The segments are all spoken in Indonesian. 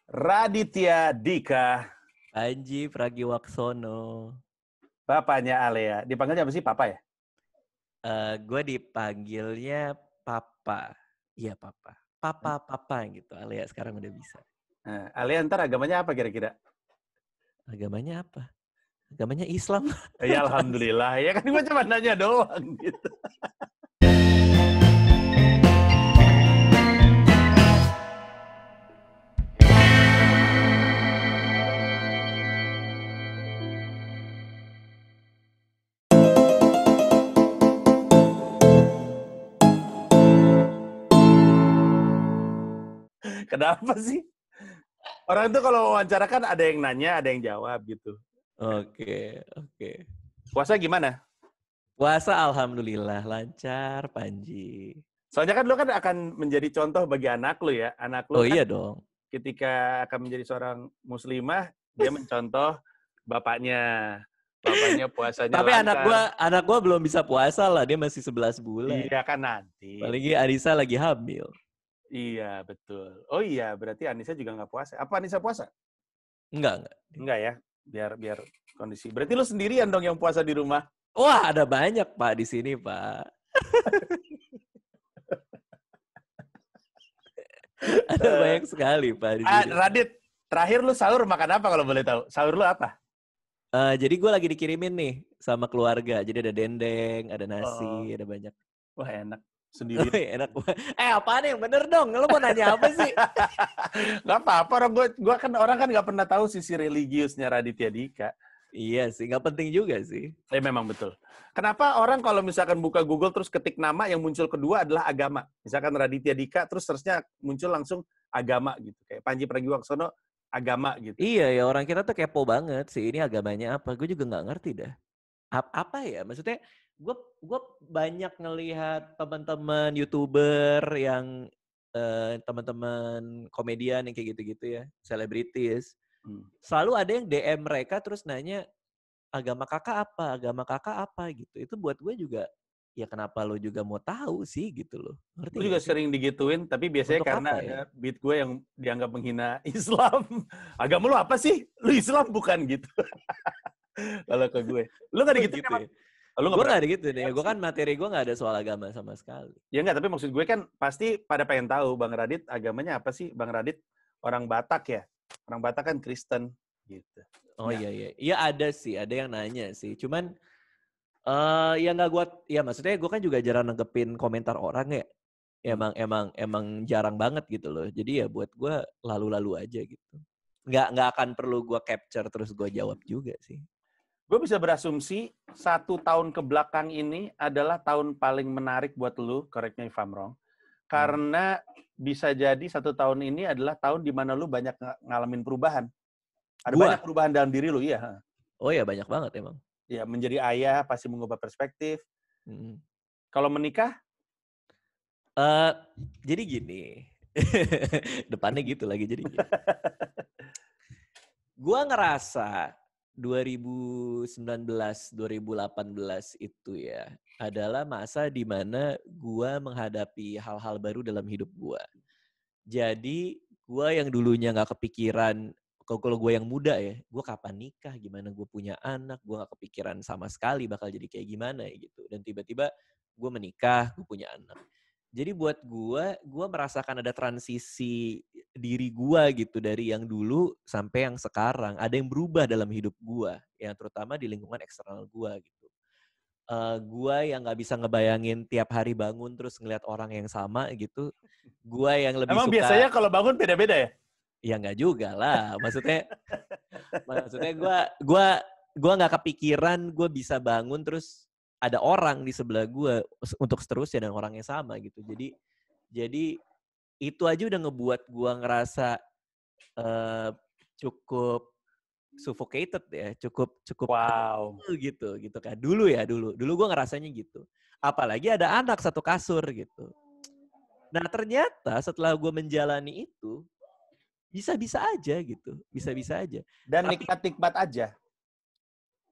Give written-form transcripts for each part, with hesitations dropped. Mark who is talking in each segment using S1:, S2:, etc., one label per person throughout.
S1: Raditya Dika,
S2: Panji Pragiwaksono.
S1: bapaknya Alea. Dipanggilnya apa sih, Papa ya?
S2: Gue dipanggilnya Papa. Iya Papa. Papa gitu. Alea sekarang udah bisa.
S1: Nah, Alea ntar agamanya apa kira-kira?
S2: Agamanya apa? Agamanya Islam.
S1: Ya alhamdulillah. Ya kan gue cuma nanya doang gitu. Kenapa sih? Orang tuh kalau wawancara kan ada yang nanya, ada yang jawab gitu.
S2: Oke.
S1: Puasa gimana?
S2: Puasa alhamdulillah lancar, Panji.
S1: Soalnya kan lu kan akan menjadi contoh bagi anak lu ya. Anak lu
S2: Oh
S1: kan
S2: iya dong.
S1: ketika akan menjadi seorang muslimah, dia mencontoh bapaknya. Bapaknya puasanya
S2: Tapi
S1: lancar.
S2: anak gua belum bisa puasa lah, dia masih 11 bulan.
S1: Iya kan nanti.
S2: Apalagi Arisa lagi hamil.
S1: Iya, betul. Oh iya, berarti Anissa juga nggak puasa. Apa Anissa puasa?
S2: Enggak.
S1: Enggak ya, biar kondisi. Berarti lu sendirian dong yang puasa di rumah?
S2: Wah, ada banyak Pak di sini, Pak. Ada banyak sekali Pak di sini.
S1: Radit, terakhir lu sahur makan apa kalau boleh tahu? Sahur lu apa?
S2: Jadi gue lagi dikirimin nih sama keluarga. Jadi ada dendeng, ada
S1: Oh,
S2: nasi, ada banyak.
S1: wah enak. Sendirian.
S2: Enak. Apaan yang bener dong? Lo mau nanya apa sih?
S1: Gak apa-apa, orang kan nggak pernah tahu sisi religiusnya Raditya Dika.
S2: Iya sih, nggak penting juga sih.
S1: Memang betul. Kenapa orang kalau misalkan buka Google terus ketik nama yang muncul kedua adalah agama? Misalkan Raditya Dika terusnya muncul langsung agama gitu. Kayak Panji Pragiwaksono agama gitu.
S2: Iya ya, orang kita tuh kepo banget sih. Ini agamanya apa? Gue juga nggak ngerti dah. Apa ya? Maksudnya gue banyak ngelihat teman-teman YouTuber yang teman-teman komedian yang kayak gitu-gitu ya, selebritis. Selalu ada yang DM mereka terus nanya agama kakak apa gitu. Itu buat gue juga ya kenapa lo juga mau tahu sih gitu loh. Ngerti
S1: Gue
S2: gak
S1: juga
S2: sih?
S1: sering digituin, tapi biasanya
S2: Untuk
S1: karena
S2: apa ya?
S1: ada beat gue yang dianggap menghina Islam. Agama lu apa sih? Lu Islam bukan gitu. Kalau ke gue. Lu gak
S2: Oh
S1: digituin
S2: gitu
S1: emang?
S2: ya.
S1: Lu gak
S2: Gue
S1: pernah
S2: gak ada gitu nih.
S1: DM
S2: Gue
S1: sih?
S2: kan materi gue gak ada soal agama sama sekali.
S1: Ya enggak, tapi maksud gue kan pasti pada pengen tahu Bang Radit agamanya apa sih? Bang Radit orang Batak ya? Orang Batak kan Kristen gitu.
S2: Oh
S1: Ya.
S2: iya. Iya ada sih. Ada yang nanya sih. Cuman ya nggak gue, ya maksudnya gue kan juga jarang nanggepin komentar orang ya. Emang jarang banget gitu loh. Jadi ya buat gue lalu-lalu aja gitu. Nggak akan perlu gue capture terus gue jawab juga sih.
S1: Gue bisa berasumsi 1 tahun ke belakang ini adalah tahun paling menarik buat lu, correct me if I'm wrong. Karena bisa jadi 1 tahun ini adalah tahun di mana lu banyak ngalamin perubahan. Ada banyak perubahan dalam diri lu, iya.
S2: Oh ya banyak banget emang.
S1: Ya, menjadi ayah pasti mengubah perspektif.
S2: Hmm.
S1: Kalau menikah?
S2: Jadi gini. Depannya gitu lagi jadi gini. Gue ngerasa 2019-2018 itu ya adalah masa di mana gue menghadapi hal-hal baru dalam hidup gue. Jadi gue yang dulunya nggak kepikiran, kalau gue yang muda ya, gue kapan nikah, gimana gue punya anak, gue nggak kepikiran sama sekali bakal jadi kayak gimana gitu. Dan tiba-tiba gue menikah, gue punya anak. Jadi buat gue merasakan ada transisi diri gue gitu dari yang dulu sampai yang sekarang. Ada yang berubah dalam hidup gue, yang terutama di lingkungan eksternal gue gitu. Gue yang nggak bisa ngebayangin tiap hari bangun terus ngeliat orang yang sama gitu. Gue yang lebih
S1: Emang
S2: suka,
S1: biasanya kalau bangun beda-beda ya?
S2: ya nggak juga lah. Maksudnya gue nggak kepikiran gue bisa bangun terus ada orang di sebelah gue untuk seterusnya dan orang yang sama gitu. Jadi itu aja udah ngebuat gue ngerasa cukup suffocated ya, cukup
S1: Wow.
S2: gitu kan. Dulu gue ngerasanya gitu. Apalagi ada anak satu kasur gitu. Nah ternyata setelah gue menjalani itu bisa-bisa aja gitu, bisa-bisa aja.
S1: Dan
S2: Tapi
S1: nikmat-nikmat aja.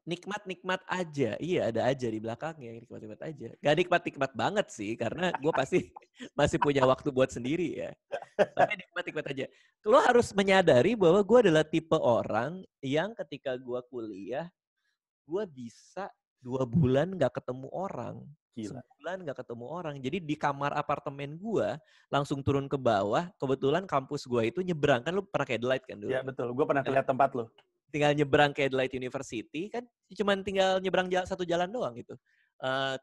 S2: nikmat-nikmat aja. Iya, ada aja di belakangnya, nikmat-nikmat aja. Gak nikmat-nikmat banget sih, karena gue pasti masih punya waktu buat sendiri ya. Tapi nikmat-nikmat aja. Lo harus menyadari bahwa gue adalah tipe orang yang ketika gue kuliah, gue bisa 2 bulan gak ketemu orang.
S1: Gila.
S2: Sebulan gak ketemu orang. Jadi di kamar apartemen gue, langsung turun ke bawah, kebetulan kampus gue itu nyebrang. Kan lu pernah ke Adelaide kan dulu?
S1: Ya betul, gue pernah lihat tempat lo.
S2: Tinggal nyebrang ke Adelaide University, kan cuman tinggal nyebrang satu jalan doang gitu.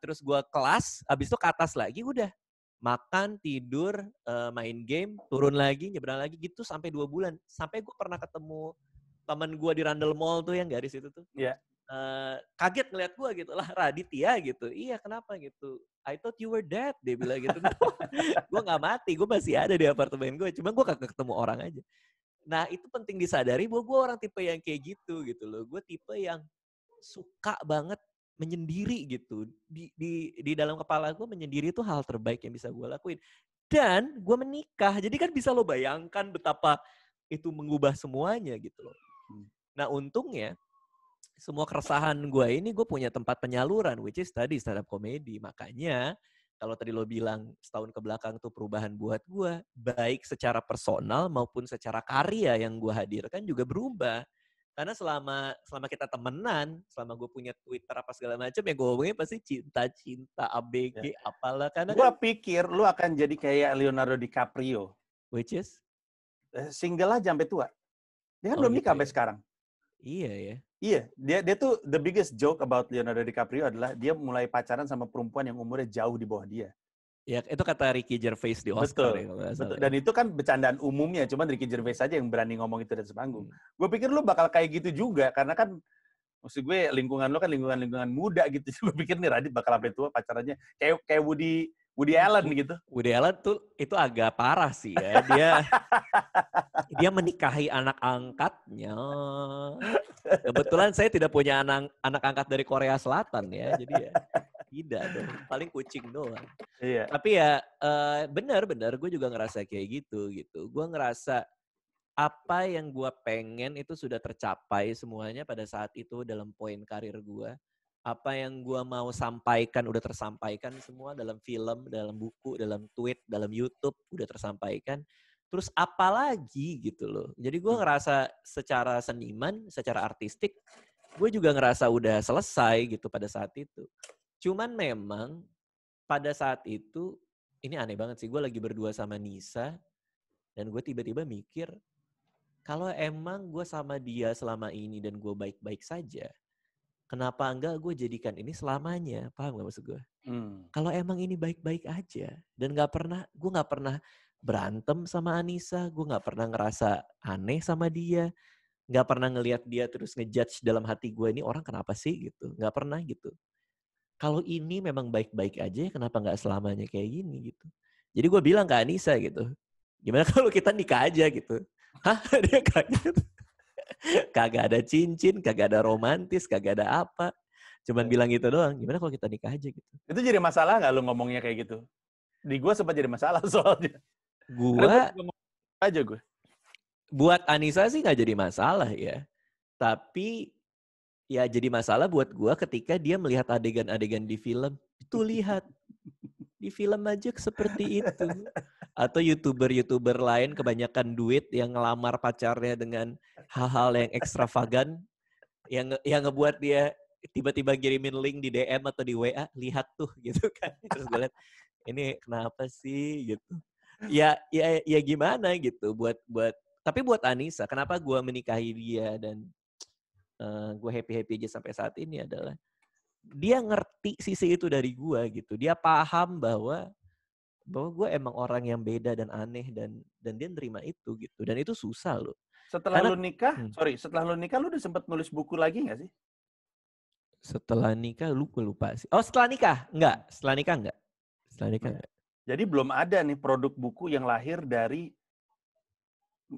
S2: Terus gue kelas, abis itu ke atas lagi udah. Makan, tidur, main game, turun lagi, nyebrang lagi gitu sampai 2 bulan. Sampai gue pernah ketemu teman gue di Rundle Mall tuh yang garis itu tuh.
S1: Iya.
S2: Kaget ngeliat gue gitu, lah Raditya gitu. Iya kenapa gitu. I thought you were dead, dia bilang gitu. Gue gak mati, gue masih ada di apartemen gue. Cuma gue kagak ketemu orang aja. Nah itu penting disadari bahwa gue orang tipe yang kayak gitu loh. Gue tipe yang suka banget menyendiri gitu. Di dalam kepala gue menyendiri itu hal terbaik yang bisa gue lakuin. Dan gue menikah, jadi kan bisa lo bayangkan betapa itu mengubah semuanya gitu loh. Nah untungnya semua keresahan gue ini gue punya tempat penyaluran, which is tadi stand up comedy. Makanya kalau tadi lo bilang setahun ke belakang tuh perubahan buat gue, baik secara personal maupun secara karya yang gue hadirkan juga berubah. Karena selama kita temenan, selama gue punya Twitter apa segala macam, ya gue ngomongnya pasti cinta-cinta, ABG,
S1: Ya.
S2: apalah. Karena
S1: Gue
S2: kan,
S1: pikir lu akan jadi kayak Leonardo DiCaprio.
S2: which is?
S1: Single aja sampai tua. Dia kan belum
S2: Gitu
S1: nikah sampai
S2: ya?
S1: sekarang.
S2: Iya ya.
S1: Iya, dia tuh the biggest joke about Leonardo DiCaprio adalah dia mulai pacaran sama perempuan yang umurnya jauh di bawah dia.
S2: Ya itu kata Ricky Gervais di Oscar ya kalau nggak salah.
S1: Dan itu kan bercandaan umumnya, cuman Ricky Gervais aja yang berani ngomong itu di atas panggung. Gue pikir lu bakal kayak gitu juga, karena kan maksud gue lingkungan lu kan lingkungan muda gitu. Gue pikir nih Radit bakal sampai tua pacarannya kayak Woody Allen gitu.
S2: Woody Allen tuh itu agak parah sih ya. Dia menikahi anak angkatnya. Kebetulan saya tidak punya anak angkat dari Korea Selatan ya. Jadi ya tidak dong. Paling kucing doang.
S1: Iya.
S2: Tapi ya benar gue juga ngerasa kayak gitu. Gue ngerasa apa yang gue pengen itu sudah tercapai semuanya pada saat itu dalam poin karir gue. Apa yang gue mau sampaikan udah tersampaikan semua dalam film, dalam buku, dalam tweet, dalam YouTube udah tersampaikan. Terus apa lagi gitu loh. Jadi gue ngerasa secara seniman, secara artistik, gue juga ngerasa udah selesai gitu pada saat itu. Cuman memang pada saat itu, ini aneh banget sih, gue lagi berdua sama Nisa, dan gue tiba-tiba mikir, kalau emang gue sama dia selama ini dan gue baik-baik saja, kenapa enggak gue jadikan ini selamanya? Paham gak maksud gue? Kalau emang ini baik-baik aja dan gue nggak pernah berantem sama Anissa, gue nggak pernah ngerasa aneh sama dia, nggak pernah ngelihat dia terus ngejudge dalam hati gue ini orang kenapa sih gitu, nggak pernah gitu. Kalau ini memang baik-baik aja, kenapa nggak selamanya kayak gini gitu? Jadi gue bilang ke Anissa gitu, gimana kalau kita nikah aja gitu? Hah? Dia kaget. Kagak ada cincin, kagak ada romantis, kagak ada apa. Cuman bilang gitu doang, gimana kalau kita nikah aja gitu.
S1: Itu jadi masalah nggak lu ngomongnya kayak gitu? Di gue sempat jadi masalah soalnya.
S2: Gue
S1: aja gue.
S2: Buat Anissa sih nggak jadi masalah ya. Tapi ya jadi masalah buat gue ketika dia melihat adegan-adegan di film. Itu lihat. Di film aja seperti itu. Atau YouTuber-YouTuber lain kebanyakan duit yang ngelamar pacarnya dengan hal-hal yang ekstravagan. Yang ngebuat dia tiba-tiba kirimin link di DM atau di WA. Lihat tuh gitu kan. Terus gue lihat, ini kenapa sih gitu. Ya gimana gitu tapi buat Anissa, kenapa gue menikahi dia dan gue happy aja sampai saat ini adalah dia ngerti sisi itu dari gue gitu. Dia paham bahwa gue emang orang yang beda dan aneh dan dia nerima itu gitu. Dan itu susah loh.
S1: Setelah lu nikah lu udah sempet nulis buku lagi nggak sih?
S2: Setelah nikah lupa sih. Oh setelah nikah? Enggak. Setelah nikah enggak. Enggak.
S1: Jadi belum ada nih produk buku yang lahir dari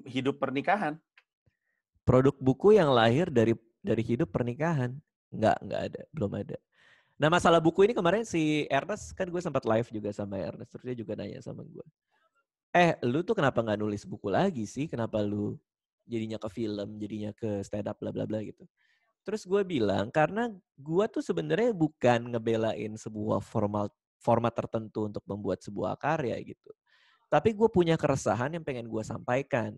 S1: hidup pernikahan.
S2: Produk buku yang lahir dari hidup pernikahan. Enggak ada. Belum ada. Nah masalah buku ini kemarin si Ernest, kan gue sempat live juga sama Ernest. Terus dia juga nanya sama gue. Lu tuh kenapa gak nulis buku lagi sih? Kenapa lu jadinya ke film, jadinya ke stand up bla bla bla gitu. Terus gue bilang, karena gue tuh sebenarnya bukan ngebelain sebuah format tertentu untuk membuat sebuah karya gitu. Tapi gue punya keresahan yang pengen gue sampaikan.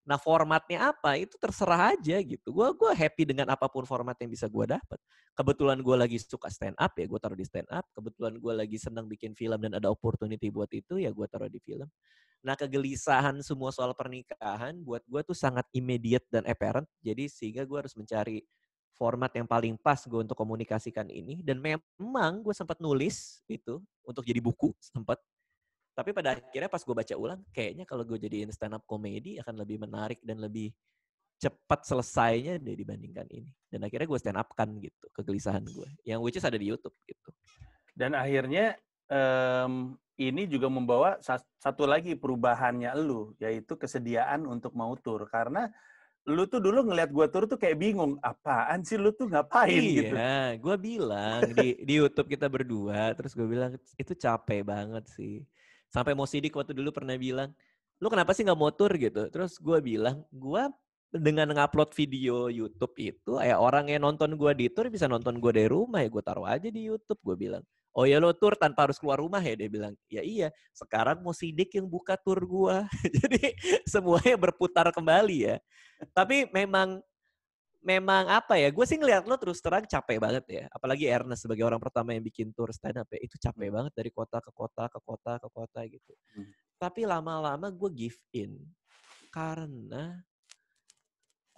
S2: Nah formatnya apa itu terserah aja gitu. Gue happy dengan apapun format yang bisa gue dapat. Kebetulan gue lagi suka stand up ya gue taruh di stand up. Kebetulan gue lagi senang bikin film dan ada opportunity buat itu ya gue taruh di film. Nah kegelisahan semua soal pernikahan buat gue tuh sangat immediate dan apparent. Jadi sehingga gue harus mencari format yang paling pas gue untuk komunikasikan ini. Dan memang gue sempat nulis itu untuk jadi buku sempat. Tapi pada akhirnya pas gue baca ulang, kayaknya kalau gue jadiin stand up comedy akan lebih menarik dan lebih cepat selesainya deh dibandingkan ini. Dan akhirnya gue stand up kan gitu, kegelisahan gue. Yang which is ada di YouTube gitu.
S1: Dan akhirnya ini juga membawa satu lagi perubahannya lu, yaitu kesediaan untuk mau tur. Karena lu tuh dulu ngelihat gua tur tuh kayak bingung, apaan sih lu tuh ngapain gitu.
S2: Iya, gue bilang di YouTube kita berdua, terus gue bilang itu capek banget sih. Sampai Mo Sidik waktu dulu pernah bilang, lu kenapa sih nggak mau tur gitu? Terus gue bilang, gue dengan ngupload video YouTube itu, ya orang yang nonton gue di tur bisa nonton gue dari rumah ya gue taruh aja di YouTube. Gue bilang, oh ya lo tur tanpa harus keluar rumah ya? Dia bilang, ya iya. Sekarang Mo Sidik yang buka tur gue. Jadi semuanya berputar kembali ya. Tapi memang apa ya, gue sih ngeliat lo terus terang capek banget ya. Apalagi Ernest sebagai orang pertama yang bikin tour stand up ya. Itu capek banget dari kota ke kota, ke kota, ke kota gitu. Tapi lama-lama gue give in. Karena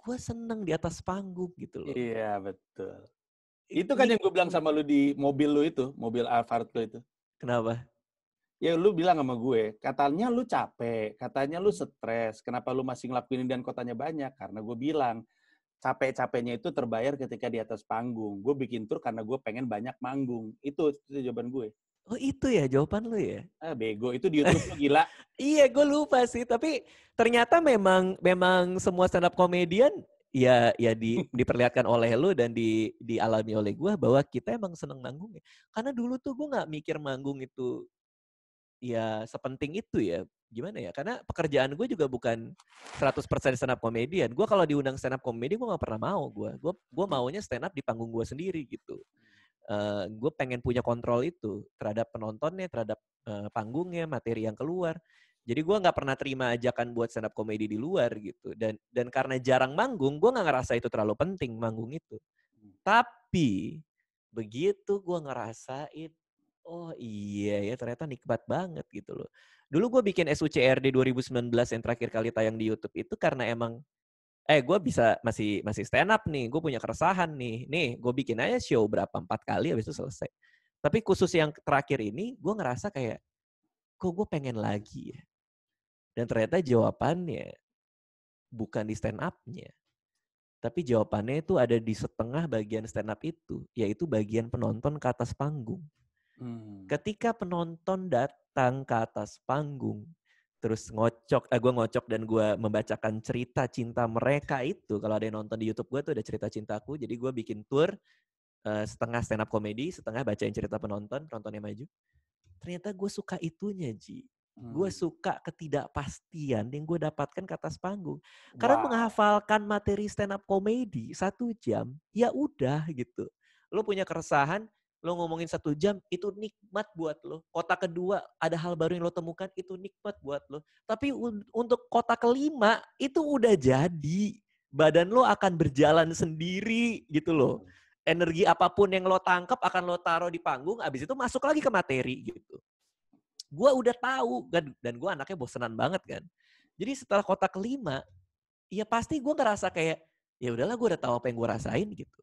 S2: gue seneng di atas panggung gitu loh.
S1: Iya, betul. Itu kan yang gue bilang sama lu di mobil lu itu, mobil Alphard lu itu.
S2: Kenapa?
S1: Ya lu bilang sama gue, katanya lu capek, katanya lu stres, kenapa lu masih ngelakuin ini dan kotanya banyak? Karena gue bilang, capek-capeknya itu terbayar ketika di atas panggung. Gue bikin tur karena gue pengen banyak manggung. Itu jawaban gue.
S2: Oh itu ya jawaban lu ya?
S1: Ah, bego. Itu di YouTube lu gila.
S2: Iya gue lupa sih. Tapi ternyata memang semua stand up comedian ya diperlihatkan oleh lu dan dialami oleh gue bahwa kita emang seneng manggung ya. Karena dulu tuh gue gak mikir manggung itu ya sepenting itu ya. Gimana ya? Karena pekerjaan gue juga bukan 100% stand up comedian. Gue kalau diundang stand up comedy gue gak pernah mau. Gue maunya stand up di panggung gue sendiri gitu. Gue pengen punya kontrol itu terhadap penontonnya, terhadap panggungnya, materi yang keluar. Jadi gue nggak pernah terima ajakan buat stand up comedy di luar gitu. Dan karena jarang manggung, gue nggak ngerasa itu terlalu penting manggung itu. Tapi begitu gue ngerasain, oh iya ya ternyata nikmat banget gitu loh. Dulu gue bikin SUCRD 2019 yang terakhir kali tayang di YouTube itu karena emang gue bisa masih stand up nih, gue punya keresahan nih gue bikin aja show berapa 4 kali habis itu selesai. Tapi khusus yang terakhir ini gue ngerasa kayak kok gue pengen lagi ya. Dan ternyata jawabannya bukan di stand up-nya. Tapi jawabannya itu ada di setengah bagian stand up itu, yaitu bagian penonton ke atas panggung. Ketika penonton datang ke atas panggung, terus gue ngocok dan gue membacakan cerita cinta mereka itu. Kalau ada yang nonton di YouTube gue tuh ada cerita cintaku. Jadi gue bikin tour setengah stand up comedy, setengah bacain cerita penontonnya maju. Ternyata gue suka itunya, Ji. Gue suka ketidakpastian yang gue dapatkan ke atas panggung. Karena menghafalkan materi stand up comedy 1 jam, ya udah gitu. Lo punya keresahan, lo ngomongin 1 jam, itu nikmat buat lo. Kota kedua, ada hal baru yang lo temukan, itu nikmat buat lo. Tapi untuk kota kelima, itu udah jadi. Badan lo akan berjalan sendiri gitu loh. Energi apapun yang lo tangkap akan lo taruh di panggung, abis itu masuk lagi ke materi gitu. Gue udah tahu kan, dan gue anaknya bosenan banget kan. Jadi setelah kota kelima, ya pasti gue ngerasa kayak, ya udahlah gue udah tahu apa yang gue rasain gitu.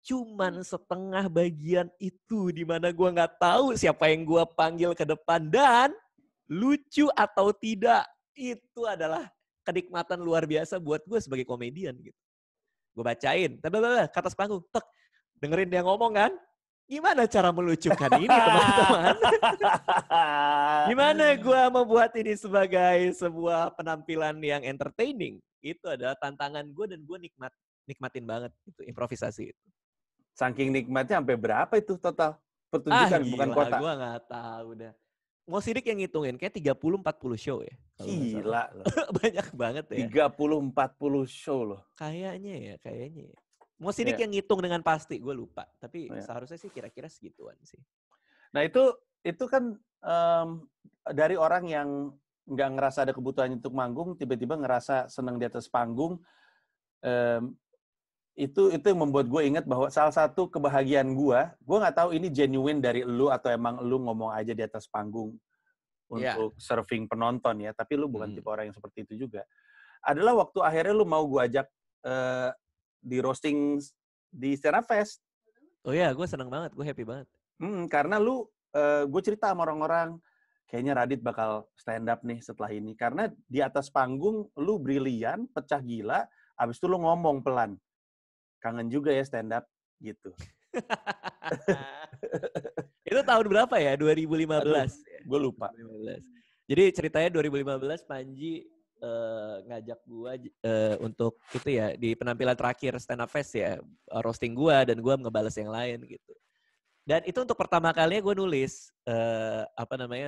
S2: Cuman setengah bagian itu di mana gue nggak tahu siapa yang gue panggil ke depan dan lucu atau tidak, itu adalah kenikmatan luar biasa buat gue sebagai komedian gitu. Gue bacain, ke atas panggung, dengerin dia ngomong kan. Gimana cara melucukan ini teman-teman? Gimana gue membuat ini sebagai sebuah penampilan yang entertaining? Itu adalah tantangan gue dan gue nikmatin banget itu improvisasi itu.
S1: Saking nikmatnya sampai berapa itu total pertunjukan
S2: Gila,
S1: bukan kota?
S2: Gue nggak tahu dah. Mo Sidik yang ngitungin kayak 30-40 show ya.
S1: Gila loh.
S2: Banyak banget ya.
S1: 30-40 show loh.
S2: Kayaknya ya. Mau Sidik yang ngitung dengan pasti, gue lupa. Tapi
S1: Yeah.
S2: seharusnya sih kira-kira segituan sih.
S1: Nah itu kan dari orang yang nggak ngerasa ada kebutuhan untuk manggung, tiba-tiba ngerasa senang di atas panggung. Itu yang membuat gue ingat bahwa salah satu kebahagiaan gue nggak tahu ini genuine dari lu atau emang lu ngomong aja di atas panggung untuk serving penonton ya, tapi lu bukan tipe orang yang seperti itu juga. Adalah waktu akhirnya lu mau gue ajak di roasting di Stand Up Fest.
S2: Oh iya, gue seneng banget, gue happy banget.
S1: Karena lu, gue cerita sama orang-orang, kayaknya Radit bakal stand up nih setelah ini. Karena di atas panggung lu brilian, pecah gila, abis itu lu ngomong pelan. Kangen juga ya stand up gitu.
S2: Itu tahun berapa ya? 2015.
S1: Aduh, gue lupa.
S2: 2015. Jadi ceritanya 2015 Panji ngajak gue untuk itu ya di penampilan terakhir Stand Up Fest ya, roasting gue dan gue ngebales yang lain gitu. Dan itu untuk pertama kalinya gue nulis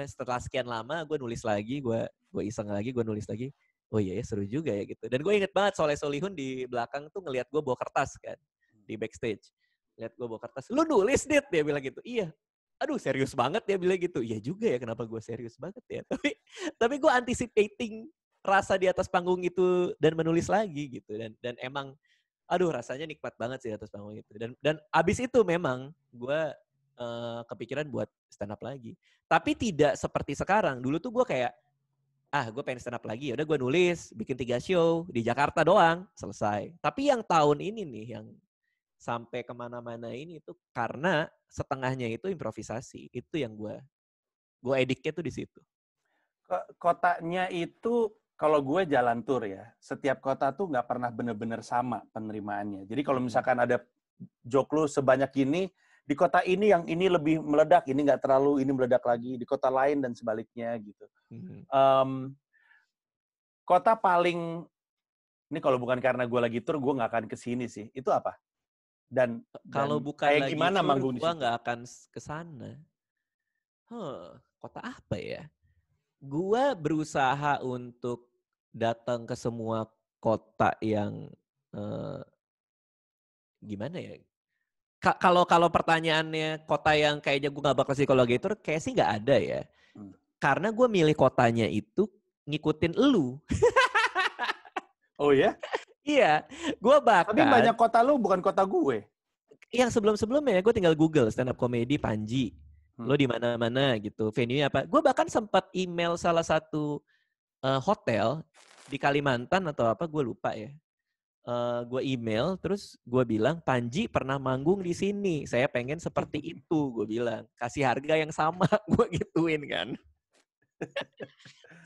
S2: setelah sekian lama gue nulis lagi, gue iseng lagi, gue nulis lagi. Oh iya ya seru juga ya gitu. Dan gue inget banget Soleh Solihun di belakang tuh ngelihat gue bawa kertas kan di backstage. Lihat gue bawa kertas. Lu nulis Dit, dia bilang gitu. Iya. Aduh serius banget dia bilang gitu. Iya juga ya kenapa gue serius banget ya. Tapi gue anticipating rasa di atas panggung itu dan menulis lagi gitu. Dan emang aduh rasanya nikmat banget sih di atas panggung itu. Dan abis itu memang gue kepikiran buat stand up lagi. Tapi tidak seperti sekarang. Dulu tuh gue kayak gue pengen stand up lagi, udah gue nulis, bikin 3 show di Jakarta doang, selesai. Tapi yang tahun ini nih, yang sampai kemana-mana ini tuh karena setengahnya itu improvisasi. Itu yang gue ediknya tuh di situ.
S1: Kotanya itu, kalau gue jalan tour ya, setiap kota tuh nggak pernah bener-bener sama penerimaannya. Jadi kalau misalkan ada joke lu sebanyak ini, di kota ini yang ini lebih meledak, ini nggak terlalu, ini meledak lagi. Di kota lain dan sebaliknya gitu. Kota paling, ini kalau bukan karena gue lagi tour, gue nggak akan kesini sih. Itu apa? Dan
S2: kalau bukan
S1: kayak
S2: lagi
S1: gimana
S2: tour,
S1: manggung di
S2: gue
S1: situ?
S2: nggak akan kesana. Kota apa ya? Gue berusaha untuk datang ke semua kota yang gimana ya? Kalau pertanyaannya kota yang kayaknya gue gak bakal sih kalau lagi tour, kayak sih gak ada ya. Karena gue milih kotanya itu ngikutin elu.
S1: Oh ya?
S2: Iya, gue bahkan.
S1: Tapi banyak kota lu bukan kota gue.
S2: Yang sebelum-sebelumnya gue tinggal Google stand up comedy Panji. Lo di mana-mana gitu, venue-nya apa. Gue bahkan sempat email salah satu hotel di Kalimantan atau apa, gue lupa ya. Gue email, terus gue bilang, Panji pernah manggung di sini. Saya pengen seperti itu, gue bilang. Kasih harga yang sama, gue gituin kan.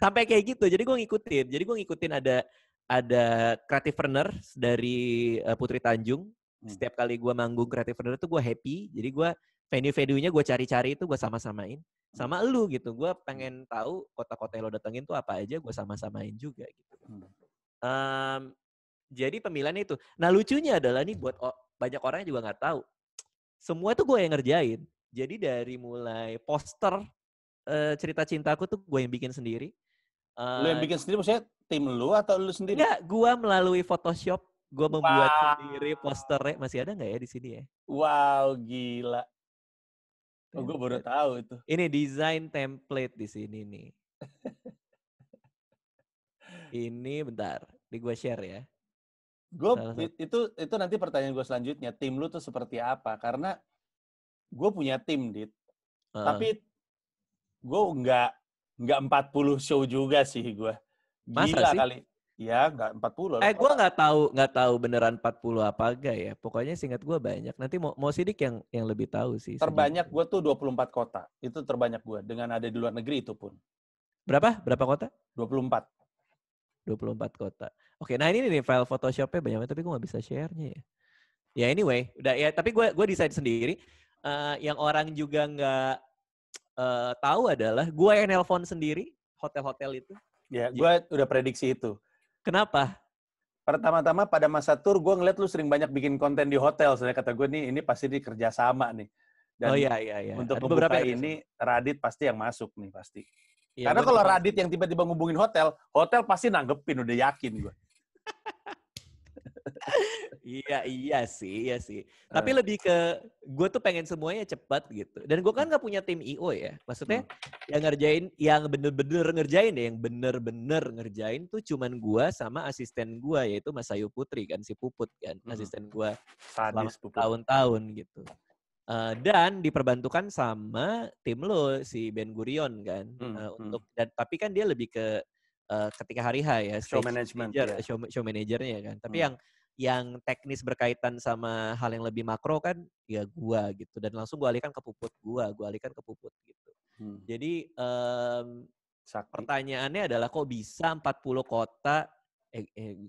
S2: Sampai kayak gitu, jadi gue ngikutin ada Creativepreneur dari Putri Tanjung. Setiap kali gue manggung Creativepreneur itu gue happy. Jadi gue venue-nya gue cari-cari itu gue sama-samain. Sama elu gitu, gue pengen tahu kota-kota yang lo datengin tuh apa aja, gue sama-samain juga gitu. Jadi pemilihannya itu. Nah lucunya adalah nih buat banyak orang yang juga nggak tahu. Semua itu gue yang ngerjain. Jadi dari mulai poster cerita cintaku tuh gue yang bikin sendiri.
S1: Lu yang bikin sendiri maksudnya tim lu atau lu sendiri?
S2: Enggak, gue melalui Photoshop. Gue membuat sendiri posternya. Masih ada nggak ya di sini ya?
S1: Wow, gila. Oh, gue baru tahu itu. Ini
S2: desain template di sini nih. Ini bentar, di gue share ya.
S1: Itu nanti pertanyaan gue selanjutnya, tim lu tuh seperti apa? Karena gue punya tim, Dit. Tapi gue nggak 40 show juga sih gue. Gila kali. Ya, nggak 40.
S2: Gue nggak tahu beneran 40 apa enggak ya. Pokoknya seingat gue banyak. Nanti mau Sidik yang lebih tahu sih.
S1: Terbanyak gue tuh 24 kota. Itu terbanyak gue. Dengan ada di luar negeri itu pun.
S2: Berapa? Berapa kota?
S1: 24
S2: kota. Oke, nah ini nih file Photoshop-nya banyak banget, tapi gue nggak bisa share-nya ya. Ya anyway, udah ya. Tapi gue desain sendiri. Yang orang juga nggak tahu adalah gue yang nelpon sendiri hotel-hotel itu.
S1: Ya, gue udah prediksi itu.
S2: Kenapa?
S1: Pertama-tama pada masa tour, gue ngeliat lu sering banyak bikin konten di hotel. Soalnya kata gue nih, ini pasti di kerja sama nih. Dan
S2: iya.
S1: Untuk membuka ini, Radit pasti yang masuk nih, pasti. Ya, karena kalau Radit yang tiba-tiba ngubungin hotel pasti nanggepin, udah yakin gue.
S2: Iya sih. Tapi
S1: Eh,
S2: lebih ke gue tuh pengen semuanya cepat gitu. Dan gue kan nggak punya tim IO ya. Maksudnya
S1: hmm,
S2: yang ngerjain, yang bener-bener ngerjain deh, yang bener-bener ngerjain tuh cuman gue sama asisten gue yaitu Mas Ayu Putri kan, si Puput kan,
S1: hmm.
S2: asisten gue selama
S1: Sadis puput.
S2: tahun-tahun gitu. Dan diperbantukan sama tim lo si Ben Gurion kan,
S1: Hmm, hmm.
S2: untuk dan tapi kan dia lebih ke ketika hari H ya,
S1: Show
S2: stage
S1: management,
S2: manager,
S1: ya.
S2: show manajernya kan. Tapi
S1: Hmm,
S2: yang teknis berkaitan sama hal yang lebih makro kan ya gua gitu, dan langsung gua alihkan ke Puput gitu.
S1: hmm.
S2: Jadi
S1: Sakti.
S2: pertanyaannya adalah kok bisa 40 kota,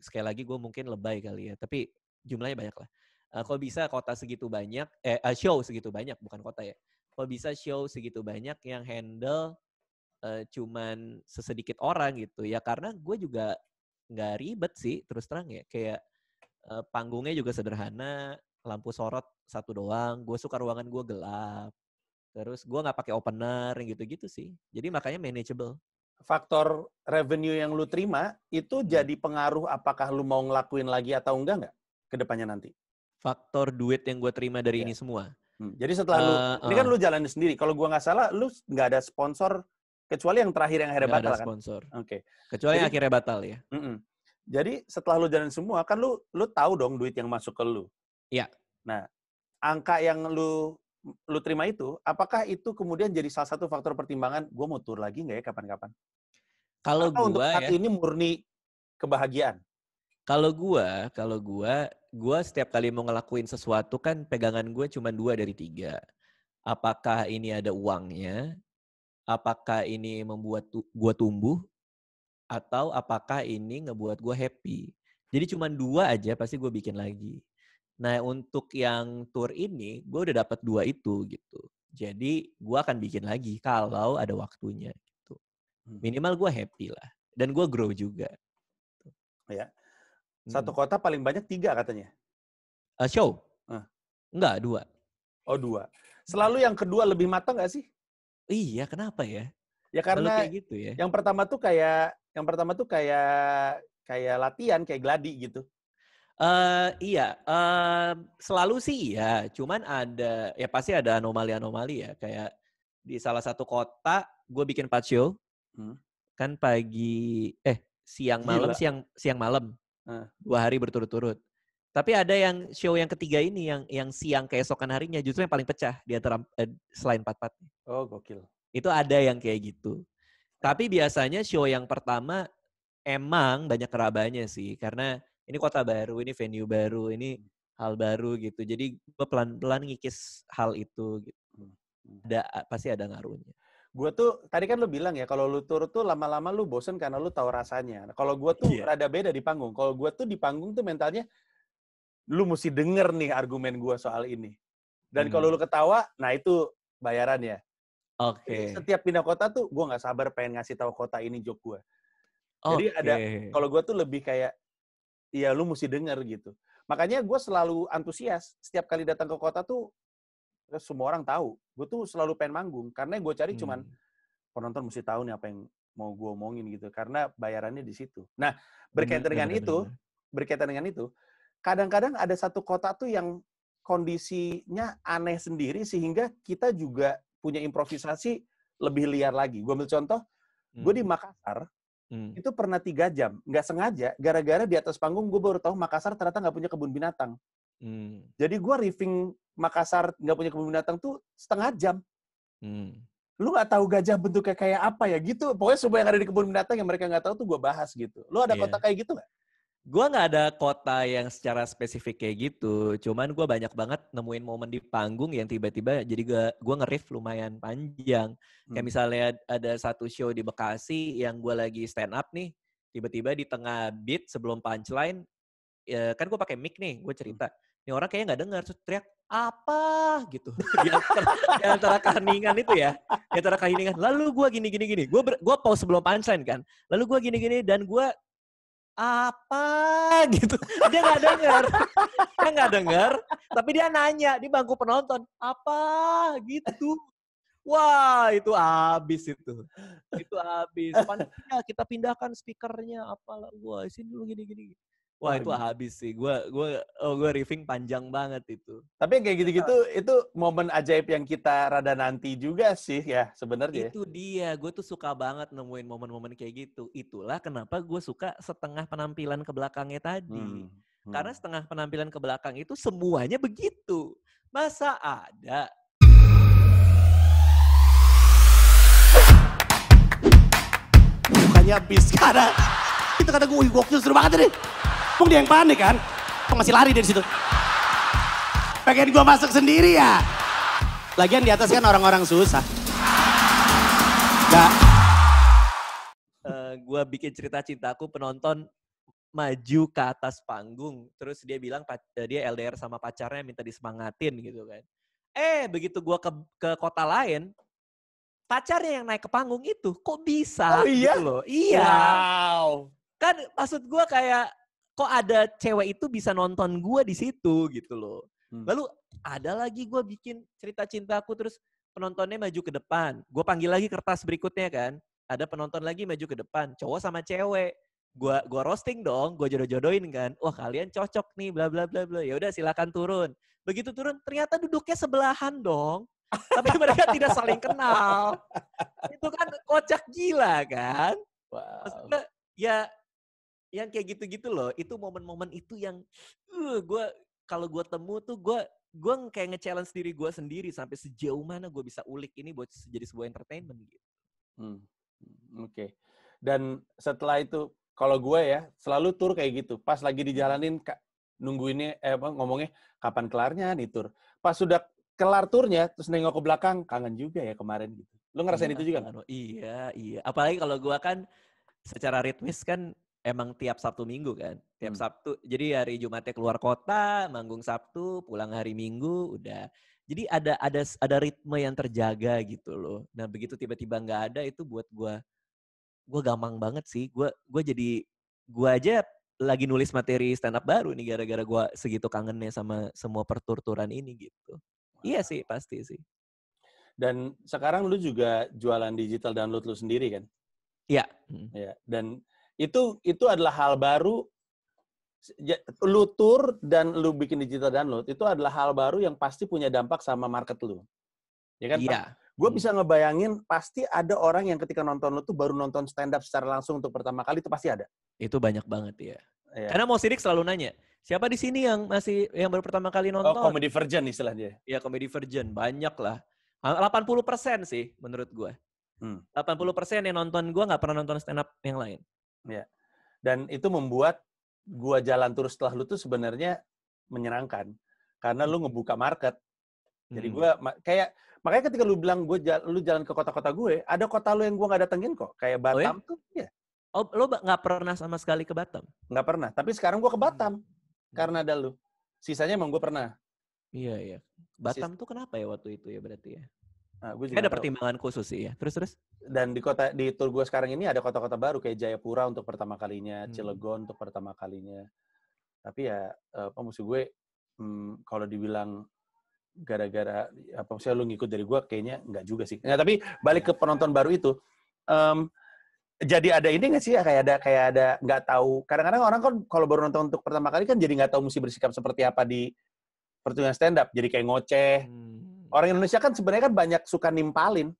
S2: sekali lagi gue mungkin lebay kali ya, tapi jumlahnya banyak lah. Kok bisa kota segitu banyak, show segitu banyak, bukan kota ya. Kok bisa show segitu banyak yang handle cuman sesedikit orang gitu. Ya karena gue juga nggak ribet sih, terus terang ya. Kayak panggungnya juga sederhana, lampu sorot satu doang, gue suka ruangan gue gelap. Terus gue nggak pakai opener gitu-gitu sih. Jadi makanya manageable.
S1: Faktor revenue yang lu terima itu
S2: Hmm.
S1: jadi pengaruh apakah lu mau ngelakuin lagi atau enggak ke depannya nanti?
S2: Faktor duit yang gue terima dari
S1: Ya.
S2: ini semua.
S1: Jadi setelah lu, ini kan lu jalanin sendiri. Kalau gua nggak salah, lu nggak ada sponsor kecuali yang terakhir yang akhirnya
S2: Nggak ada
S1: batal kan?
S2: sponsor.
S1: Oke.
S2: Kecuali yang
S1: Jadi,
S2: akhirnya batal ya.
S1: jadi setelah lu jalanin semua, kan lu tahu dong duit yang masuk ke lu.
S2: Iya.
S1: Nah, angka yang lu terima itu, apakah itu kemudian jadi salah satu faktor pertimbangan, gue mau tur lagi nggak ya kapan-kapan?
S2: Kalau
S1: Atau untuk
S2: gue
S1: saat
S2: ya,
S1: ini murni kebahagiaan?
S2: kalau gue setiap kali mau ngelakuin sesuatu kan pegangan gue cuma 2 dari 3. Apakah ini ada uangnya? Apakah ini membuat gue tumbuh? Atau apakah ini ngebuat gue happy? Jadi cuma 2 aja pasti gue bikin lagi. Nah untuk yang tour ini gue udah dapat 2 itu gitu. Jadi gue akan bikin lagi kalau ada waktunya gitu. Minimal gue happy lah. Dan gue grow juga.
S1: Ya. Satu kota paling banyak 3 katanya.
S2: Show?
S1: Nah.
S2: Enggak, 2.
S1: Oh 2. Selalu yang kedua lebih matang nggak sih?
S2: Iya, kenapa ya?
S1: Ya
S2: Selalu
S1: karena
S2: kayak gitu ya?
S1: yang pertama tuh kayak latihan, kayak gladi gitu.
S2: Iya, selalu sih iya. Cuman ada, ya pasti ada anomali-anomali ya. Kayak di salah satu kota, gue bikin 4 show. Kan siang malam,
S1: Gila.
S2: siang malam. 2 hari berturut-turut. Tapi ada yang show yang ketiga ini, yang siang keesokan harinya, justru yang paling pecah di antara selain 4-4.
S1: Oh, gokil.
S2: Itu ada yang kayak gitu. Tapi biasanya show yang pertama emang banyak kerabanya sih. Karena ini kota baru, ini venue baru, ini hal baru gitu. Jadi gue pelan-pelan ngikis hal itu gitu. Pasti ada ngaruhnya.
S1: Gue tuh, tadi kan lu bilang ya, kalau lu tur tuh lama-lama lu bosen karena lu tahu rasanya. Nah, kalau gue tuh rada beda di panggung. Kalau gue tuh di panggung tuh mentalnya, lu mesti denger nih argumen gue soal ini. Dan kalau lu ketawa, nah itu bayarannya. Jadi
S2: Oke.
S1: setiap pindah kota tuh, gue nggak sabar pengen ngasih tahu kota ini joke gue. Jadi
S2: Oke.
S1: kalau gue tuh lebih kayak, ya lu mesti denger gitu. Makanya gue selalu antusias. Setiap kali datang ke kota tuh, semua orang tahu. Gue tuh selalu pengen manggung. Karena gue cari cuman, penonton mesti tahu nih apa yang mau gue omongin gitu. Karena bayarannya di situ. Nah, berkaitan dengan itu, kadang-kadang ada satu kota tuh yang kondisinya aneh sendiri sehingga kita juga punya improvisasi lebih liar lagi. Gue ambil contoh, gue di Makassar, itu pernah 3 jam, nggak sengaja, gara-gara di atas panggung gue baru tahu Makassar ternyata nggak punya kebun binatang. Jadi gue riffing Makassar nggak punya kebun binatang tuh setengah jam. Lu nggak tahu gajah bentuknya kayak apa ya gitu. Pokoknya semua yang ada di kebun binatang yang mereka nggak tahu tuh gue bahas gitu. Lu ada kota kayak gitu nggak?
S2: Gue nggak ada kota yang secara spesifik kayak gitu. Cuman gue banyak banget nemuin momen di panggung yang tiba-tiba jadi gue nge-riff lumayan panjang. Kayak misalnya ada satu show di Bekasi yang gue lagi stand up nih. Tiba-tiba di tengah beat sebelum punchline, ya kan gue pakai mic nih, gue cerita. Ini orang kayaknya nggak dengar, terus teriak, apa gitu. di antara keheningan itu ya. Di antara keheningan. Lalu gue gini. Gue pause sebelum punchline kan. Lalu gue gini dan gue apa gitu, dia nggak dengar tapi dia nanya di bangku penonton apa gitu. Wah itu habis panitia kita pindahkan speakernya apalah, wah sini dulu gini Wah itu habis sih. Gue riffing panjang banget itu.
S1: Tapi kayak gitu-gitu itu momen ajaib yang kita rada nanti juga sih ya sebenarnya.
S2: Itu dia. Gue tuh suka banget nemuin momen-momen kayak gitu. Itulah kenapa gue suka setengah penampilan ke belakangnya tadi. Karena setengah penampilan ke belakang itu semuanya begitu. Masa ada?
S3: Bukannya habis karena itu kata gue, gokil seru banget nih. Emang dia yang panik kan? Masih lari dari situ. Pengen gue masuk sendiri ya. Lagian di atas kan orang-orang susah. Gak.
S2: Gue bikin cerita cintaku, penonton maju ke atas panggung. Terus dia bilang dia LDR sama pacarnya, minta disemangatin gitu kan. Begitu gue ke kota lain, pacarnya yang naik ke panggung itu kok bisa gitu loh. Iya.
S1: Wow.
S2: Kan maksud gue kayak kok ada cewek itu bisa nonton gue di situ gitu loh. Lalu ada lagi gue bikin cerita cintaku terus penontonnya maju ke depan. Gue panggil lagi kertas berikutnya kan. Ada penonton lagi maju ke depan, cowok sama cewek. Gue roasting dong, gue jodoh-jodohin kan. Wah kalian cocok nih bla bla bla bla. Ya udah silakan turun. Begitu turun ternyata duduknya sebelahan dong. Tapi mereka tidak saling kenal. Itu kan kocak gila kan.
S1: Wow.
S2: Maksudnya ya yang kayak gitu-gitu loh. Itu momen-momen itu yang kalau gue temu tuh gue kayak nge-challenge diri gue sendiri sampai sejauh mana gue bisa ulik ini buat jadi sebuah entertainment gitu.
S1: Oke. Dan setelah itu kalau gue ya selalu tur kayak gitu. Pas lagi dijalanin nungguinnya ngomongnya kapan kelarnya nih tur. Pas sudah kelar turnya terus nengok ke belakang kangen juga ya kemarin gitu. Lu ngerasain itu juga nggak?
S2: Iya. Apalagi kalau gue kan secara ritmis kan emang tiap Sabtu Minggu kan. Tiap Sabtu. Jadi hari Jumatnya keluar kota, manggung Sabtu, pulang hari Minggu, udah. Jadi ada ritme yang terjaga gitu loh. Nah begitu tiba-tiba nggak ada itu buat gue gampang banget sih. Gue aja lagi nulis materi stand up baru nih gara-gara gue segitu kangennya sama semua perturturan ini gitu. Iya sih pasti sih.
S1: Dan sekarang lu juga jualan digital download lu sendiri kan?
S2: Iya.
S1: Ya. Dan itu adalah hal baru. Lu tur dan lu bikin digital download itu adalah hal baru yang pasti punya dampak sama market lu. Ya kan?
S2: Iya.
S1: Gue bisa ngebayangin pasti ada orang yang ketika nonton lu tuh baru nonton stand up secara langsung untuk pertama kali itu pasti ada.
S2: Itu banyak banget ya. Karena Mo Sidik selalu nanya, siapa di sini yang baru pertama kali nonton?
S1: Oh, comedy virgin istilahnya.
S2: Iya, comedy virgin. Banyak lah. 80% sih menurut gue. 80% yang nonton gue nggak pernah nonton stand up yang lain.
S1: Ya. Dan itu membuat gue jalan terus setelah lu tuh sebenarnya menyenangkan. Karena lu ngebuka market. Jadi gue makanya ketika lu bilang lu jalan ke kota-kota gue, ada kota lu yang gue nggak datengin kok. Kayak Batam tuh, ya.
S2: Oh, lo nggak pernah sama sekali ke Batam?
S1: Nggak pernah. Tapi sekarang gue ke Batam. Karena ada lu. Sisanya emang gue pernah.
S2: Iya. Batam tuh kenapa ya waktu itu ya berarti ya?
S1: Nah, gue
S2: juga ada pertimbangan khusus sih ya. Terus?
S1: Dan di tour gue sekarang ini ada kota-kota baru kayak Jayapura untuk pertama kalinya, Cilegon untuk pertama kalinya. Tapi ya, maksud gue, kalau dibilang gara-gara apa sih lu ngikut dari gue, kayaknya enggak juga sih. Nah, tapi balik ke penonton baru itu, jadi ada ini nggak sih ya kayak ada nggak tahu. Kadang-kadang orang kan kalau baru nonton untuk pertama kali kan jadi nggak tahu mesti bersikap seperti apa di pertunjukan stand up. Jadi kayak ngoceh. Orang Indonesia kan sebenarnya kan banyak suka nimpalin.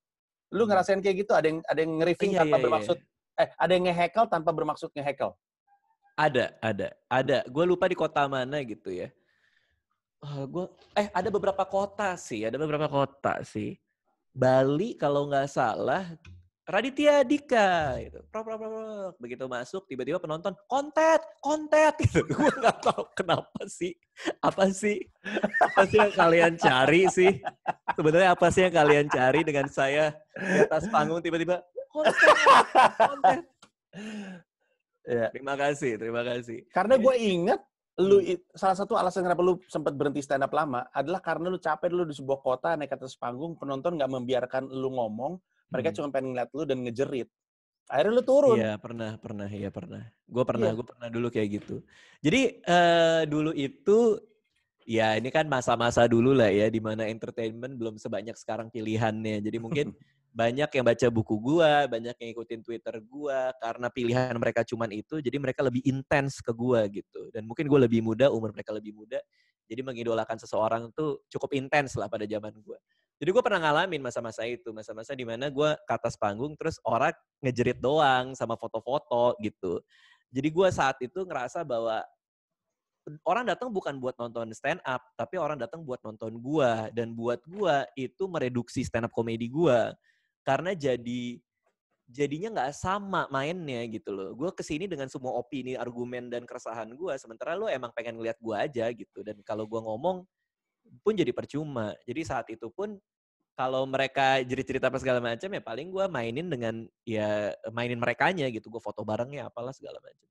S1: Lu ngerasain kayak gitu? Ada yang nge-riffing tanpa bermaksud, ada yang nge-heckle tanpa bermaksud nge-heckle?
S2: Ada. Gue lupa di kota mana gitu ya. Ada beberapa kota sih. Bali kalau nggak salah, Raditya Dika gitu. Begitu masuk tiba-tiba penonton kontet gitu. Gue nggak tahu kenapa sih. Apa sih yang kalian cari sih? Sebenarnya apa sih yang kalian cari dengan saya di atas panggung tiba-tiba kontet.
S1: Ya.
S2: Terima kasih.
S1: Karena gue ingat salah satu alasan kenapa lu sempat berhenti stand up lama adalah karena lu capek dulu di sebuah kota naik ke atas panggung, penonton nggak membiarkan lu ngomong. Mereka cuma pengen ngeliat lu dan ngejerit. Akhirnya lu turun.
S2: Iya, pernah. Gue pernah dulu kayak gitu. Jadi dulu itu, ya ini kan masa-masa dulu lah ya, di mana entertainment belum sebanyak sekarang pilihannya. Jadi mungkin banyak yang baca buku gue, banyak yang ikutin Twitter gue, karena pilihan mereka cuman itu, jadi mereka lebih intens ke gue gitu. Dan mungkin gue lebih muda, umur mereka lebih muda, jadi mengidolakan seseorang tuh cukup intens lah pada zaman gue. Jadi gue pernah ngalamin masa-masa itu, masa-masa di mana gue ke atas panggung, terus orang ngejerit doang sama foto-foto gitu. Jadi gue saat itu ngerasa bahwa orang datang bukan buat nonton stand up, tapi orang datang buat nonton gua, dan buat gua itu mereduksi stand up komedi gua. Karena jadinya nggak sama mainnya gitu loh. Gua kesini dengan semua opini, argumen dan keresahan gua, sementara lo emang pengen ngeliat gua aja gitu. Dan kalau gua ngomong pun jadi percuma. Jadi saat itu pun kalau mereka jerit-jerit apa segala macam, ya paling gua mainin dengan ya mainin merekanya gitu. Gua foto barengnya apalah segala macam.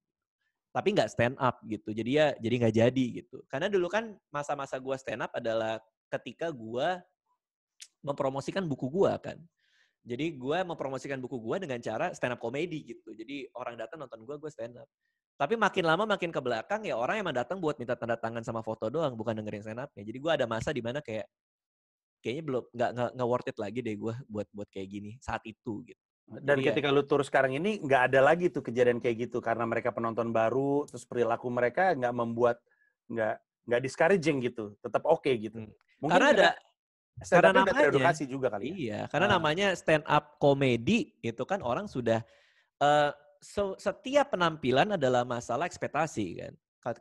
S2: Tapi nggak stand up gitu. Jadi nggak jadi gitu. Karena dulu kan masa-masa gue stand up adalah ketika gue mempromosikan buku gue kan. Jadi gue mempromosikan buku gue dengan cara stand up komedi gitu. Jadi orang datang nonton gue stand up. Tapi makin lama makin ke belakang ya orang emang datang buat minta tanda tangan sama foto doang, bukan dengerin stand up-nya. Jadi gue ada masa di mana kayaknya belum nggak worth it lagi deh gue buat kayak gini saat itu gitu.
S1: Dan
S2: Jadi
S1: ketika lu tur sekarang ini nggak ada lagi tuh kejadian kayak gitu karena mereka penonton baru, terus perilaku mereka nggak membuat nggak discouraging gitu, tetap oke gitu. Mungkin
S2: karena
S1: stand up-nya udah
S2: namanya
S1: teredukasi juga kali ya.
S2: Iya, karena namanya stand up comedy itu kan orang sudah setiap penampilan adalah masalah ekspektasi kan.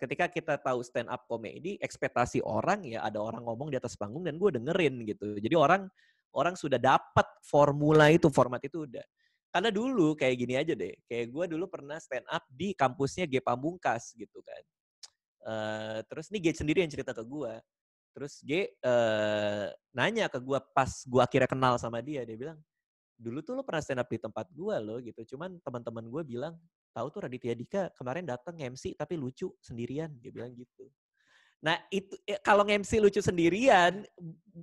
S2: Ketika kita tahu stand up comedy, ekspektasi orang ya ada orang ngomong di atas panggung dan gue dengerin gitu. Jadi orang sudah dapat format itu udah. Karena dulu kayak gini aja deh, kayak gue dulu pernah stand up di kampusnya G Pamungkas gitu kan. Terus ini G sendiri yang cerita ke gue. Terus G nanya ke gue pas gue akhirnya kenal sama dia bilang, dulu tuh lo pernah stand up di tempat gue loh gitu. Cuman teman-teman gue bilang, tahu tuh Raditya Dika kemarin datang MC tapi lucu sendirian, dia bilang gitu. Nah itu kalau MC lucu sendirian,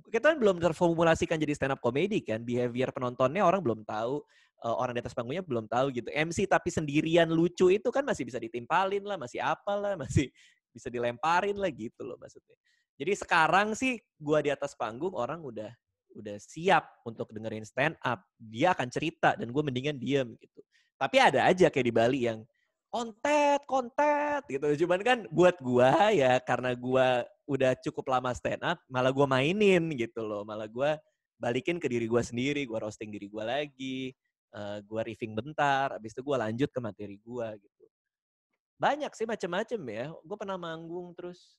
S2: kita kan belum terformulasikan jadi stand up comedy kan. Behavior penontonnya orang belum tahu, orang di atas panggungnya belum tahu gitu. MC tapi sendirian lucu itu kan masih bisa ditimpalin lah, masih apalah, masih bisa dilemparin lah gitu loh maksudnya. Jadi sekarang sih gua di atas panggung orang udah siap untuk dengerin stand up. Dia akan cerita dan gue mendingan diem gitu. Tapi ada aja kayak di Bali yang kontet gitu. Cuman kan buat gue ya karena gue udah cukup lama stand up, malah gue mainin gitu loh. Malah gue balikin ke diri gue sendiri, gue roasting diri gue lagi, gue riffing bentar, abis itu gue lanjut ke materi gue gitu. Banyak sih macem-macem ya. Gue pernah manggung terus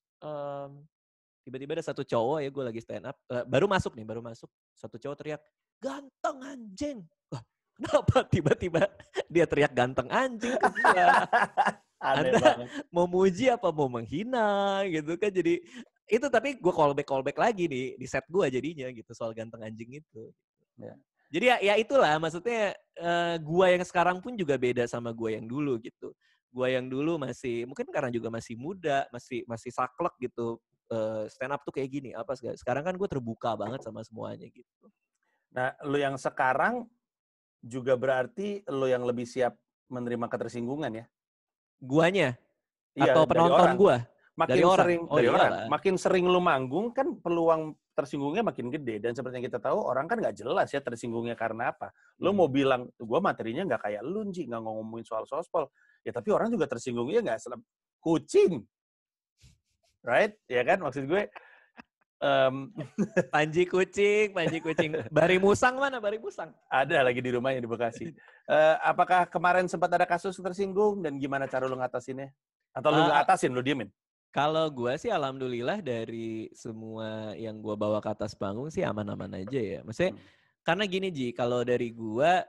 S2: tiba-tiba ada satu cowok ya, gue lagi stand up, baru masuk, satu cowok teriak, ganteng anjing. Wah, kenapa tiba-tiba dia teriak ganteng anjing ke gue? Anda mau muji apa mau menghina gitu kan, jadi itu tapi gue callback lagi nih di set gue jadinya gitu soal ganteng anjing itu. Ya. Jadi ya itulah maksudnya gue yang sekarang pun juga beda sama gue yang dulu gitu. Gue yang dulu masih mungkin karena juga masih muda, masih saklek gitu. Stand up tuh kayak gini apa segala. Sekarang kan gue terbuka banget sama semuanya gitu.
S1: Nah, lu yang sekarang juga berarti lu yang lebih siap menerima ketersinggungan ya?
S2: Guanya?
S1: Iya,
S2: atau penonton gue?
S1: Makin sering lu manggung kan peluang tersinggungnya makin gede. Dan seperti yang kita tahu orang kan nggak jelas ya tersinggungnya karena apa. Lu mau bilang gue materinya nggak kayak lu Nji, nggak ngomongin soal sospol. Ya tapi orang juga tersinggungnya nggak kucing. Right? Ya kan? Maksud gue
S2: Panji kucing. Bari Musang mana? Bari Musang?
S1: Ada lagi di rumahnya di Bekasi. Apakah kemarin sempat ada kasus tersinggung dan gimana cara lu ngatasinnya? Atau lu nggak atasin, lu diemin?
S2: Kalau gue sih alhamdulillah dari semua yang gue bawa ke atas panggung sih aman-aman aja ya. Maksudnya karena gini Ji, kalau dari gue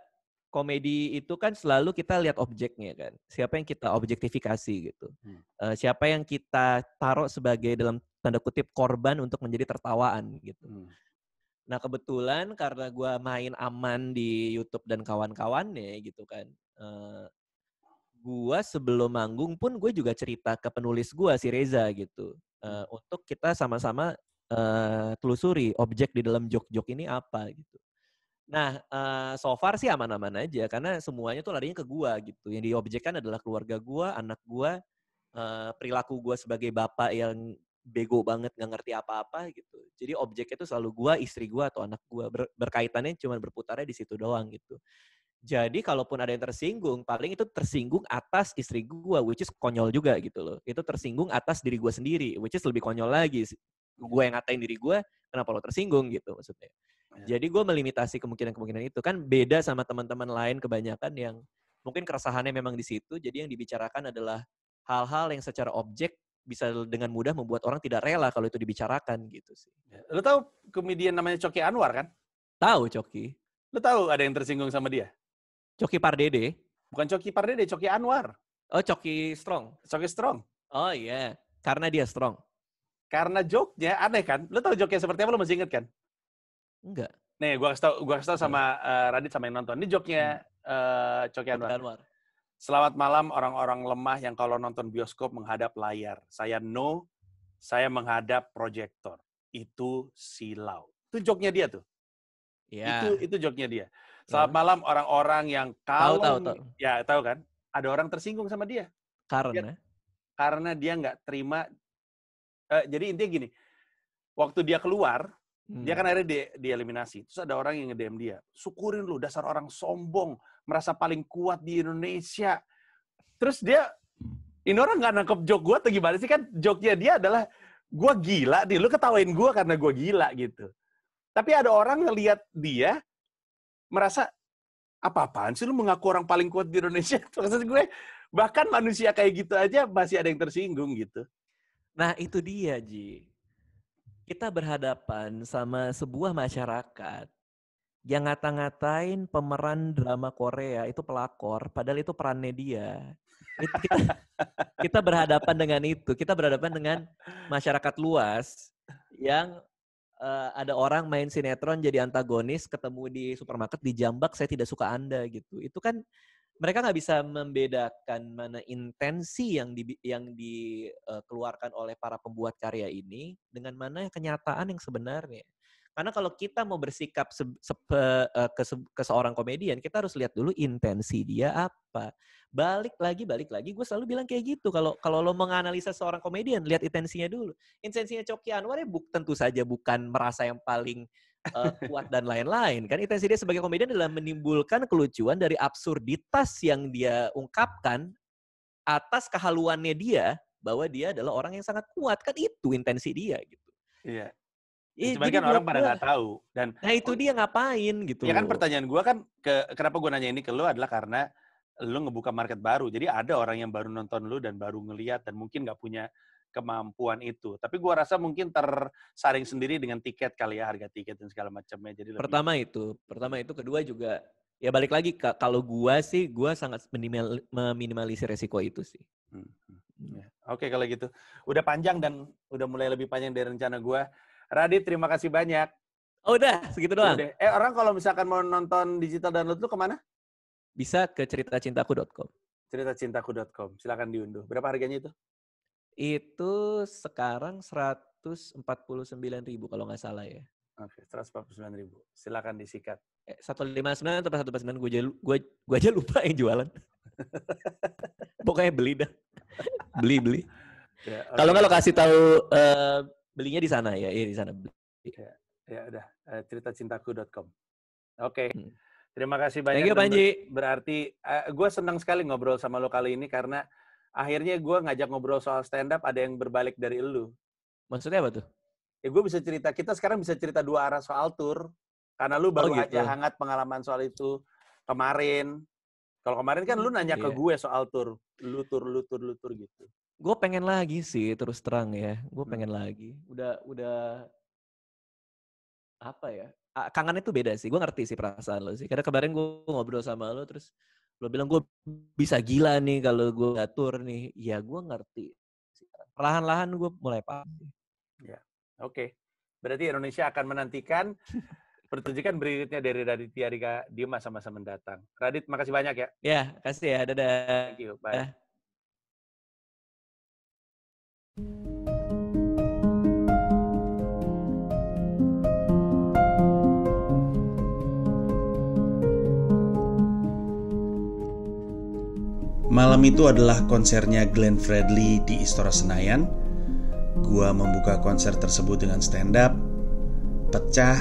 S2: komedi itu kan selalu kita lihat objeknya kan. Siapa yang kita objektifikasi gitu. Siapa yang kita taruh sebagai dalam tanda kutip korban untuk menjadi tertawaan gitu. Nah kebetulan karena gue main aman di YouTube dan kawan-kawannya gitu kan. Gue sebelum manggung pun gue juga cerita ke penulis gue si Reza gitu. Untuk kita sama-sama telusuri objek di dalam jok-jok ini apa gitu. Nah, so far sih aman-aman aja karena semuanya tuh larinya ke gua gitu. Yang diobjekkan adalah keluarga gua, anak gua, perilaku gua sebagai bapak yang bego banget, nggak ngerti apa-apa gitu. Jadi objeknya itu selalu gue, istri gue atau anak gue. Berkaitannya cuma berputarnya di situ doang gitu. Jadi kalaupun ada yang tersinggung, paling itu tersinggung atas istri gue, which is konyol juga gitu loh. Itu tersinggung atas diri gue sendiri, which is lebih konyol lagi. Gue yang ngatain diri gue, kenapa lo tersinggung gitu maksudnya. Jadi gue melimitasi kemungkinan-kemungkinan itu. Kan beda sama teman-teman lain kebanyakan yang mungkin keresahannya memang di situ. Jadi yang dibicarakan adalah hal-hal yang secara objek bisa dengan mudah membuat orang tidak rela kalau itu dibicarakan gitu sih.
S1: Lo tahu komedian namanya Coki Anwar kan?
S2: Tahu Coki.
S1: Lo tahu ada yang tersinggung sama dia?
S2: Coki Pardede.
S1: Bukan Coki Pardede, Coki Anwar.
S2: Oh, Coki Strong.
S1: Coki Strong.
S2: Oh iya, karena dia strong.
S1: Karena joke-nya aneh kan? Lo tahu joke-nya seperti apa? Lo masih inget kan?
S2: Enggak.
S1: Nih, gua kasih tau sama Radit sama yang nonton. Ini joke-nya Coki Anwar. Selamat malam orang-orang lemah yang kalau nonton bioskop menghadap layar. Saya menghadap proyektor. Itu silau. Itu joke-nya dia tuh.
S2: Ya.
S1: Itu joke-nya dia. Selamat malam orang-orang yang kalau
S2: tahu.
S1: Ya, tahu kan? Ada orang tersinggung sama dia.
S2: Karena
S1: dia nggak terima. Jadi intinya gini. Waktu dia keluar, dia kan akhirnya dieliminasi. Terus ada orang yang nge-DM dia. Syukurin lu, dasar orang sombong. Merasa paling kuat di Indonesia. Terus ini orang nggak nangkep joke gue atau gimana sih? Kan joke-nya dia adalah, gue gila nih, lu ketawain gue karena gue gila gitu. Tapi ada orang ngelihat dia, merasa, apa-apaan sih lu mengaku orang paling kuat di Indonesia? Maksud gue, bahkan manusia kayak gitu aja masih ada yang tersinggung gitu.
S2: Nah itu dia, Ji. Kita berhadapan sama sebuah masyarakat yang ngata-ngatain pemeran drama Korea itu pelakor, padahal itu perannya dia. Kita berhadapan dengan itu. Kita berhadapan dengan masyarakat luas yang ada orang main sinetron jadi antagonis, ketemu di supermarket dijambak, saya tidak suka Anda gitu. Itu kan mereka nggak bisa membedakan mana intensi yang dikeluarkan oleh para pembuat karya ini dengan mana kenyataan yang sebenarnya. Karena kalau kita mau bersikap ke seorang komedian, kita harus lihat dulu intensi dia apa. Balik lagi, gue selalu bilang kayak gitu. Kalau lo menganalisa seorang komedian, lihat intensinya dulu. Intensinya Coki Anwar tentu saja bukan merasa yang paling kuat dan lain-lain. Kan intensi dia sebagai komedian adalah menimbulkan kelucuan dari absurditas yang dia ungkapkan atas kehaluannya dia, bahwa dia adalah orang yang sangat kuat. Kan itu intensi dia gitu.
S1: Iya. Cuman kan orang pada nggak tahu.
S2: Nah itu dia ngapain gitu.
S1: Ya kan pertanyaan gue kan, kenapa gue nanya ini ke lu adalah karena lu ngebuka market baru. Jadi ada orang yang baru nonton lu dan baru ngeliat dan mungkin nggak punya kemampuan itu. Tapi gue rasa mungkin tersaring sendiri dengan tiket kali ya, harga tiket dan segala macamnya. Jadi
S2: pertama itu. Kedua juga, ya balik lagi, kalau gue sih, gue sangat meminimalisir resiko itu sih.
S1: Ya. Oke kalau gitu. Udah panjang dan udah mulai lebih panjang dari rencana gue. Radit, terima kasih banyak.
S2: Oh udah, segitu doang?
S1: Udah. Orang kalau misalkan mau nonton digital download lu kemana?
S2: Bisa ke ceritacintaku.com.
S1: Ceritacintaku.com. Silakan diunduh. Berapa harganya itu?
S2: Itu sekarang 149.000 kalau nggak salah ya.
S1: Oke, 149.000. Silakan disikat.
S2: 159 atau 149 gue aja lupa yang jualan. Pokoknya beli dah. Beli. Ya, okay. Kalau nggak lo kasih tahu belinya di sana ya, di sana beli.
S1: Ya udah, ceritacintaku.com. Oke. Terima kasih banyak.
S2: Thank you, Panji.
S1: Berarti gue senang sekali ngobrol sama lo kali ini karena akhirnya gue ngajak ngobrol soal stand up ada yang berbalik dari lu.
S2: Maksudnya apa tuh?
S1: Ya gue bisa cerita, kita sekarang bisa cerita dua arah soal tour. Karena lu baru
S2: gitu.
S1: aja hangat pengalaman soal itu kemarin. Kalau kemarin kan lu nanya ke gue soal tour. Lu tur gitu.
S2: Gue pengen lagi sih, terus terang ya. Gue pengen lagi. Udah apa ya? Kangen itu beda sih. Gue ngerti sih perasaan lo sih. Karena kemarin gue ngobrol sama lo, terus lo bilang gue bisa gila nih kalau gue atur nih. Ya gue ngerti. Perlahan-lahan gue mulai paham.
S1: Ya, oke. Berarti Indonesia akan menantikan pertunjukan berikutnya dari Raditya Dika Dimas masa mendatang. Radit, makasih banyak ya.
S2: Ya, kasih ya. Dadah.
S1: Thank you. Bye.
S4: Malam itu adalah konsernya Glenn Fredly di Istora Senayan. Gua membuka konser tersebut dengan stand up, pecah.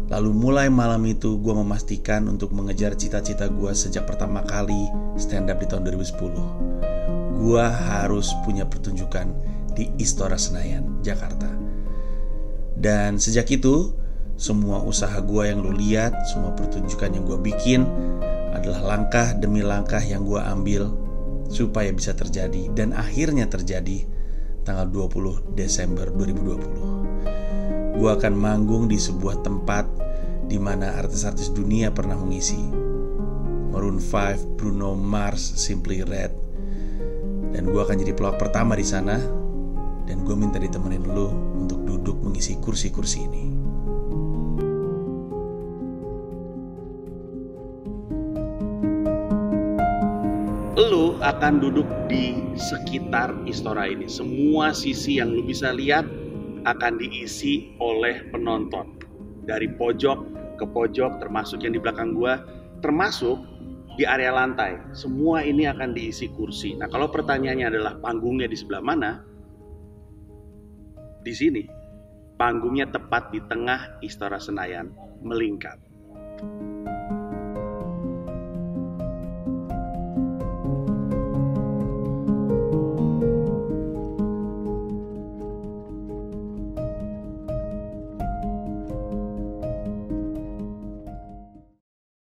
S4: Lalu mulai malam itu gue memastikan untuk mengejar cita-cita gue sejak pertama kali stand up di tahun 2010. Gue harus punya pertunjukan di Istora Senayan, Jakarta. Dan sejak itu, semua usaha gue yang lo lihat, semua pertunjukan yang gue bikin adalah langkah demi langkah yang gue ambil supaya bisa terjadi. Dan akhirnya terjadi tanggal 20 Desember 2020. Gue akan manggung di sebuah tempat di mana artis-artis dunia pernah mengisi. Maroon 5, Bruno Mars, Simply Red. Dan gue akan jadi pelawak pertama di sana. Dan gue minta ditemenin lo untuk duduk mengisi kursi-kursi ini. Lo akan duduk di sekitar istora ini. Semua sisi yang lo bisa lihat akan diisi oleh penonton dari pojok ke pojok, termasuk yang di belakang gua, termasuk di area lantai. Semua ini akan diisi kursi. Nah, kalau pertanyaannya adalah panggungnya di sebelah mana? Di sini. Panggungnya tepat di tengah Istora Senayan, melingkar.